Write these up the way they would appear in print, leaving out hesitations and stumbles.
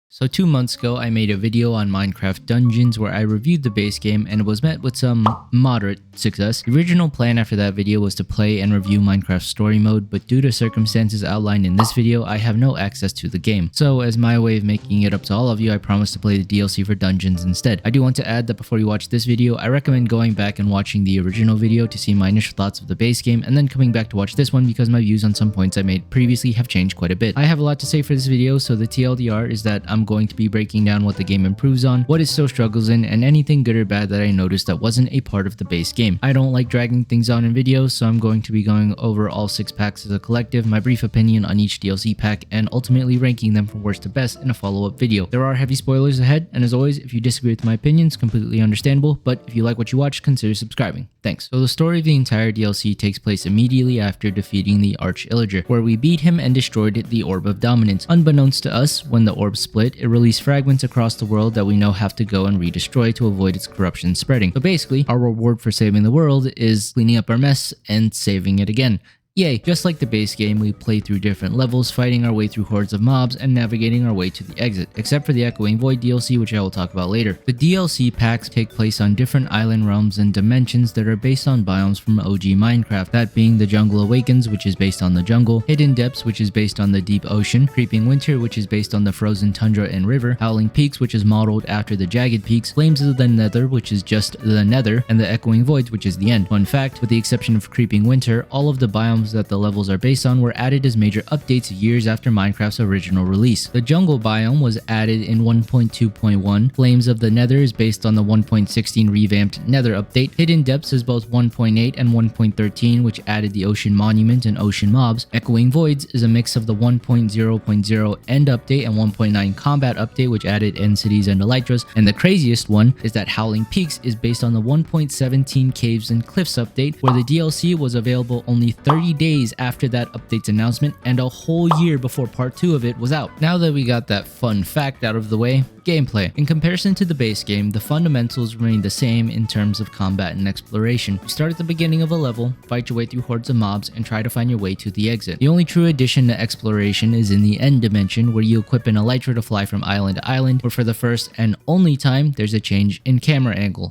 So 2 months ago, I made a video on Minecraft Dungeons where I reviewed the base game and it was met with some moderate success. The original plan after that video was to play and review Minecraft Story Mode, but due to circumstances outlined in this video, I have no access to the game. So as my way of making it up to all of you, I promised to play the DLC for Dungeons instead. I do want to add that before you watch this video, I recommend going back and watching the original video to see my initial thoughts of the base game and then coming back to watch this one because my views on some points I made previously have changed quite a bit. I have a lot to say for this video, so the TLDR is that I'm going to be breaking down what the game improves on, what it still struggles in, and anything good or bad that I noticed that wasn't a part of the base game. I don't like dragging things on in videos, so I'm going to be going over all 6 packs as a collective, my brief opinion on each DLC pack, and ultimately ranking them from worst to best in a follow-up video. There are heavy spoilers ahead, and as always, if you disagree with my opinions, completely understandable, but if you like what you watch, consider subscribing. Thanks. So the story of the entire DLC takes place immediately after defeating the Arch Illager, where we beat him and destroyed the Orb of Dominance. Unbeknownst to us, when the orb split, it released fragments across the world that we now have to go and redestroy to avoid its corruption spreading. So basically, our reward for saving the world is cleaning up our mess and saving it again. Yay, just like the base game, we play through different levels, fighting our way through hordes of mobs and navigating our way to the exit, except for the Echoing Void DLC, which I will talk about later. The DLC packs take place on different island realms and dimensions that are based on biomes from OG Minecraft, that being the Jungle Awakens, which is based on the jungle, Hidden Depths, which is based on the deep ocean, Creeping Winter, which is based on the frozen tundra and river, Howling Peaks, which is modeled after the Jagged Peaks, Flames of the Nether, which is just the Nether, and the Echoing Voids, which is the end. Fun fact, with the exception of Creeping Winter, all of the biomes that the levels are based on were added as major updates years after Minecraft's original release. The jungle biome was added in 1.2.1, Flames of the Nether is based on the 1.16 revamped Nether update, Hidden Depths is both 1.8 and 1.13, which added the ocean monument and ocean mobs, Echoing Voids is a mix of the 1.0.0 end update and 1.9 combat update, which added end cities and elytras, and the craziest one is that Howling Peaks is based on the 1.17 caves and cliffs update, where the DLC was available only 30 days after that update's announcement and a whole year before part 2 of it was out. Now that we got that fun fact out of the way, gameplay. In comparison to the base game, the fundamentals remain the same in terms of combat and exploration. You start at the beginning of a level, fight your way through hordes of mobs, and try to find your way to the exit. The only true addition to exploration is in the end dimension, where you equip an elytra to fly from island to island, where for the first and only time, there's a change in camera angle.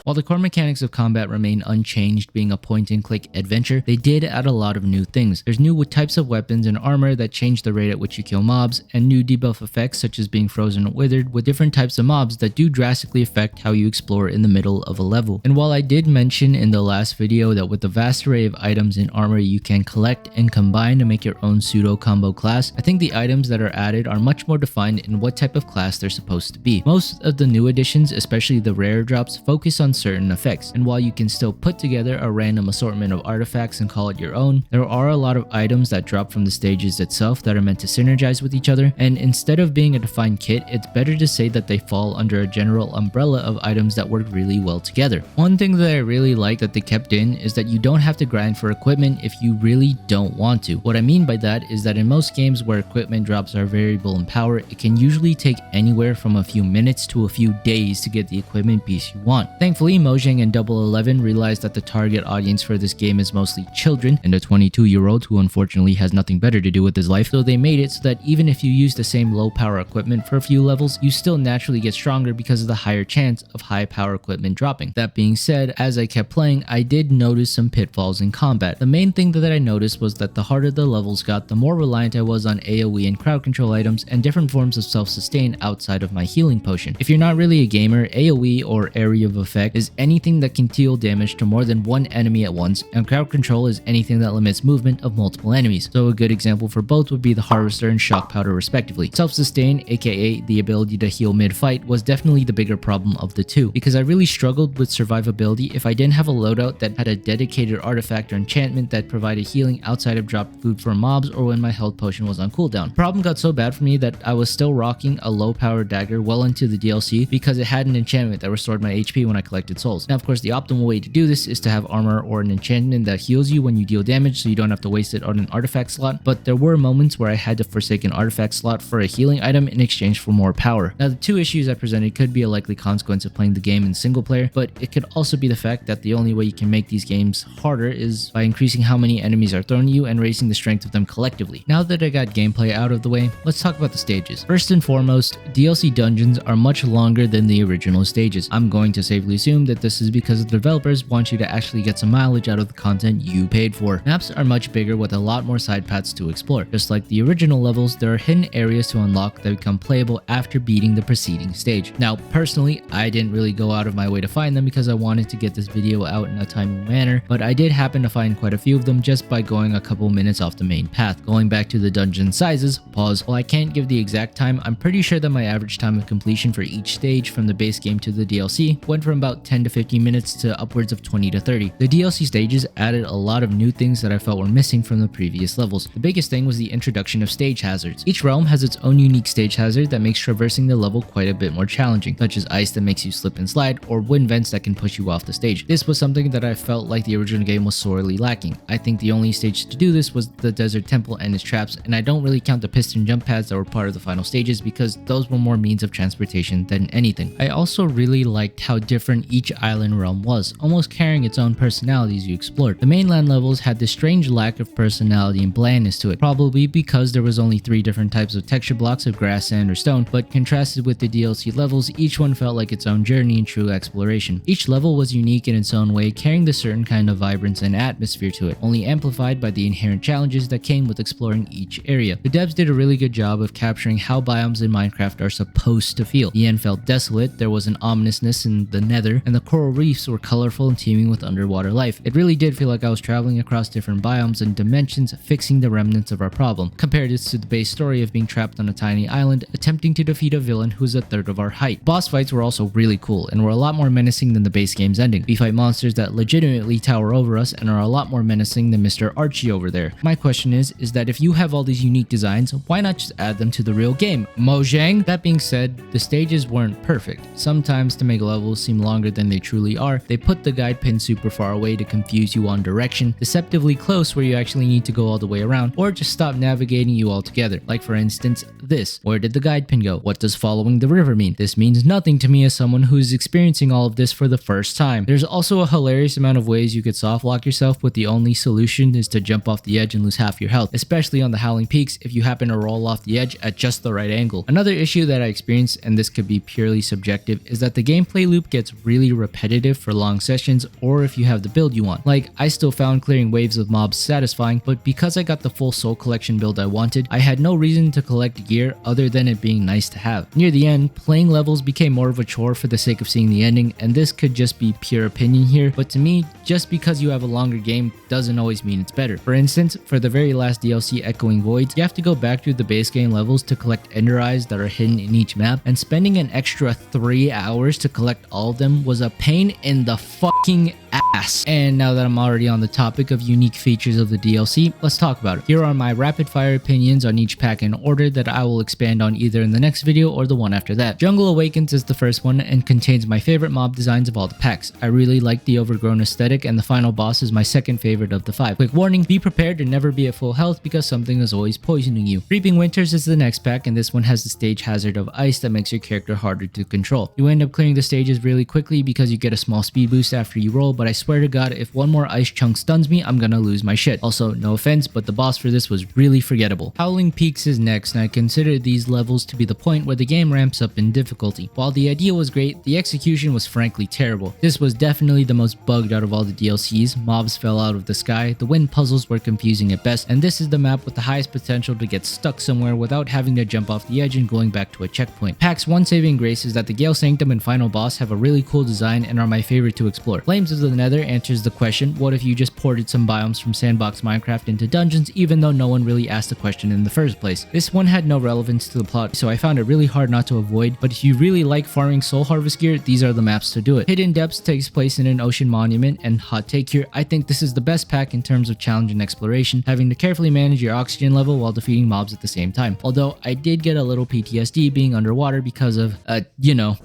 While the core mechanics of combat remain unchanged, being a point-and-click adventure, they did add a lot of new things. There's new types of weapons and armor that change the rate at which you kill mobs, and new debuff effects such as being frozen or withered, with different types of mobs that do drastically affect how you explore in the middle of a level. And while I did mention in the last video that with the vast array of items and armor you can collect and combine to make your own pseudo-combo class, I think the items that are added are much more defined in what type of class they're supposed to be. Most of the new additions, especially the rare drops, focus on certain effects, and while you can still put together a random assortment of artifacts and call it your own, there are a lot of items that drop from the stages itself that are meant to synergize with each other, and instead of being a defined kit, it's better to say that they fall under a general umbrella of items that work really well together. One thing that I really like that they kept in is that you don't have to grind for equipment if you really don't want to. What I mean by that is that in most games where equipment drops are variable in power, it can usually take anywhere from a few minutes to a few days to get the equipment piece you want. Thankfully, Mojang and Double 11 realized that the target audience for this game is mostly children and a 22-year-old who unfortunately has nothing better to do with his life, so they made it so that even if you use the same low power equipment for a few levels, you still naturally get stronger because of the higher chance of high power equipment dropping. That being said, as I kept playing, I did notice some pitfalls in combat. The main thing that I noticed was that the harder the levels got, the more reliant I was on AoE and crowd control items and different forms of self-sustain outside of my healing potion. If you're not really a gamer, AoE or area of effect is anything that can deal damage to more than one enemy at once, and crowd control is anything that limits movement of multiple enemies. So a good example for both would be the Harvester and Shock Powder respectively. Self-sustain, aka the ability to heal mid-fight, was definitely the bigger problem of the two, because I really struggled with survivability if I didn't have a loadout that had a dedicated artifact or enchantment that provided healing outside of dropped food for mobs or when my health potion was on cooldown. The problem got so bad for me that I was still rocking a low-powered dagger well into the DLC because it had an enchantment that restored my HP when I collected collected souls. Now, of course, the optimal way to do this is to have armor or an enchantment that heals you when you deal damage, so you don't have to waste it on an artifact slot, but there were moments where I had to forsake an artifact slot for a healing item in exchange for more power. Now, the two issues I presented could be a likely consequence of playing the game in single player, but it could also be the fact that the only way you can make these games harder is by increasing how many enemies are thrown at you and raising the strength of them collectively. Now that I got gameplay out of the way, let's talk about the stages. First and foremost, DLC dungeons are much longer than the original stages. I'm going to safely assume that this is because the developers want you to actually get some mileage out of the content you paid for. Maps are much bigger with a lot more side paths to explore. Just like the original levels, there are hidden areas to unlock that become playable after beating the preceding stage. Now, personally, I didn't really go out of my way to find them because I wanted to get this video out in a timely manner, but I did happen to find quite a few of them just by going a couple minutes off the main path. Going back to the dungeon sizes, pause, while I can't give the exact time, I'm pretty sure that my average time of completion for each stage from the base game to the DLC went from about 10 to 15 minutes to upwards of 20 to 30. The DLC stages added a lot of new things that I felt were missing from the previous levels. The biggest thing was the introduction of stage hazards. Each realm has its own unique stage hazard that makes traversing the level quite a bit more challenging, such as ice that makes you slip and slide, or wind vents that can push you off the stage. This was something that I felt like the original game was sorely lacking. I think the only stage to do this was the desert temple and its traps, and I don't really count the piston jump pads that were part of the final stages because those were more means of transportation than anything. I also really liked how different each island realm was, almost carrying its own personality as you explored. The mainland levels had this strange lack of personality and blandness to it, probably because there was only 3 different types of texture blocks of grass, sand, or stone, but contrasted with the DLC levels, each one felt like its own journey and true exploration. Each level was unique in its own way, carrying a certain kind of vibrance and atmosphere to it, only amplified by the inherent challenges that came with exploring each area. The devs did a really good job of capturing how biomes in Minecraft are supposed to feel. The end felt desolate, there was an ominousness in the nether, and the coral reefs were colorful and teeming with underwater life. It really did feel like I was traveling across different biomes and dimensions, fixing the remnants of our problem. Compare this to the base story of being trapped on a tiny island, attempting to defeat a villain who's a third of our height. Boss fights were also really cool, and were a lot more menacing than the base game's ending. We fight monsters that legitimately tower over us and are a lot more menacing than Mr. Archie over there. My question is that if you have all these unique designs, why not just add them to the real game? Mojang? That being said, the stages weren't perfect. Sometimes, to make levels seem longer than they truly are, they put the guide pin super far away to confuse you on direction, deceptively close where you actually need to go all the way around, or just stop navigating you altogether. Like for instance, this. Where did the guide pin go? What does following the river mean? This means nothing to me as someone who's experiencing all of this for the first time. There's also a hilarious amount of ways you could soft lock yourself, but the only solution is to jump off the edge and lose half your health, especially on the Howling Peaks if you happen to roll off the edge at just the right angle. Another issue that I experienced, and this could be purely subjective, is that the gameplay loop gets really repetitive for long sessions or if you have the build you want. Like, I still found clearing waves of mobs satisfying, but because I got the full soul collection build I wanted, I had no reason to collect gear other than it being nice to have. Near the end, playing levels became more of a chore for the sake of seeing the ending, and this could just be pure opinion here, but to me, just because you have a longer game doesn't always mean it's better. For instance, for the very last DLC, Echoing Voids, you have to go back through the base game levels to collect ender eyes that are hidden in each map, and spending an extra 3 hours to collect all of them was a pain in the fucking ass. And now that I'm already on the topic of unique features of the DLC, let's talk about it. Here are my rapid fire opinions on each pack in order that I will expand on either in the next video or the one after that. Jungle Awakens is the first one and contains my favorite mob designs of all the packs. I really like the overgrown aesthetic, and the final boss is my second favorite of the 5. Quick warning, be prepared to never be at full health because something is always poisoning you. Creeping Winters is the next pack, and this one has the stage hazard of ice that makes your character harder to control. You end up clearing the stages really quickly because you get a small speed boost after you roll, but I swear to god, if one more ice chunk stuns me, I'm gonna lose my shit. Also, no offense, but the boss for this was really forgettable. Howling Peaks is next, and I consider these levels to be the point where the game ramps up in difficulty. While the idea was great, the execution was frankly terrible. This was definitely the most bugged out of all the DLCs. Mobs fell out of the sky, the wind puzzles were confusing at best, and this is the map with the highest potential to get stuck somewhere without having to jump off the edge and going back to a checkpoint. Pack's one saving grace is that the Gale Sanctum and final boss have a really cool design and are my favorite to explore. Flames of the Nether answers the question, what if you just ported some biomes from Sandbox Minecraft into dungeons even though no one really asked the question in the first place? This one had no relevance to the plot, so I found it really hard not to avoid, but if you really like farming soul harvest gear, these are the maps to do it. Hidden Depths takes place in an ocean monument, and hot take here, I think this is the best pack in terms of challenge and exploration, having to carefully manage your oxygen level while defeating mobs at the same time. Although I did get a little PTSD being underwater because of, you know.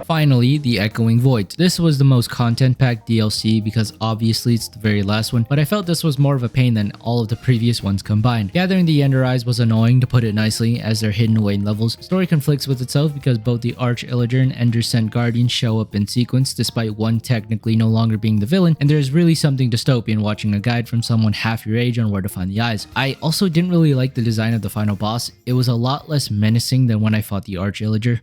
Finally, the Echoing Voids. This was the most content-packed DLC because obviously it's the very last one, but I felt this was more of a pain than all of the previous ones combined. Gathering the Ender Eyes was annoying, to put it nicely, as they're hidden away in levels. Story conflicts with itself because both the Arch-Illager and Ender Sent Guardian show up in sequence, despite one technically no longer being the villain, and there's really something dystopian watching a guide from someone half your age on where to find the eyes. I also didn't really like the design of the final boss. It was a lot less menacing than when I fought the Arch-Illager.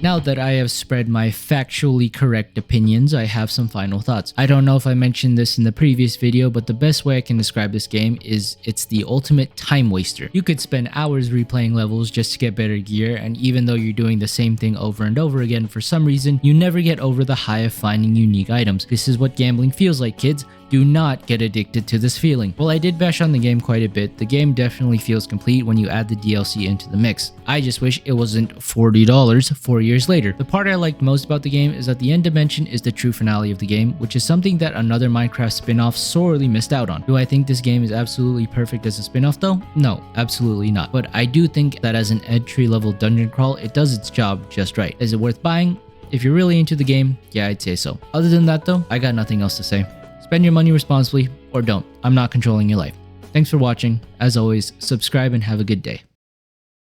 Now that I have spread my factually correct opinions, I have some final thoughts. I don't know if I mentioned this in the previous video, but the best way I can describe this game is it's the ultimate time waster. You could spend hours replaying levels just to get better gear, and even though you're doing the same thing over and over again, for some reason, you never get over the high of finding unique items. This is what gambling feels like, kids. Do not get addicted to this feeling. While I did bash on the game quite a bit, the game definitely feels complete when you add the DLC into the mix. I just wish it wasn't $40 4 years later. The part I liked most about the game is that the end dimension is the true finale of the game, which is something that another Minecraft spin-off sorely missed out on. Do I think this game is absolutely perfect as a spin-off though? No, absolutely not. But I do think that as an entry-level dungeon crawl, it does its job just right. Is it worth buying? If you're really into the game, yeah, I'd say so. Other than that though, I got nothing else to say. Spend your money responsibly, or don't. I'm not controlling your life. Thanks for watching. As always, subscribe and have a good day.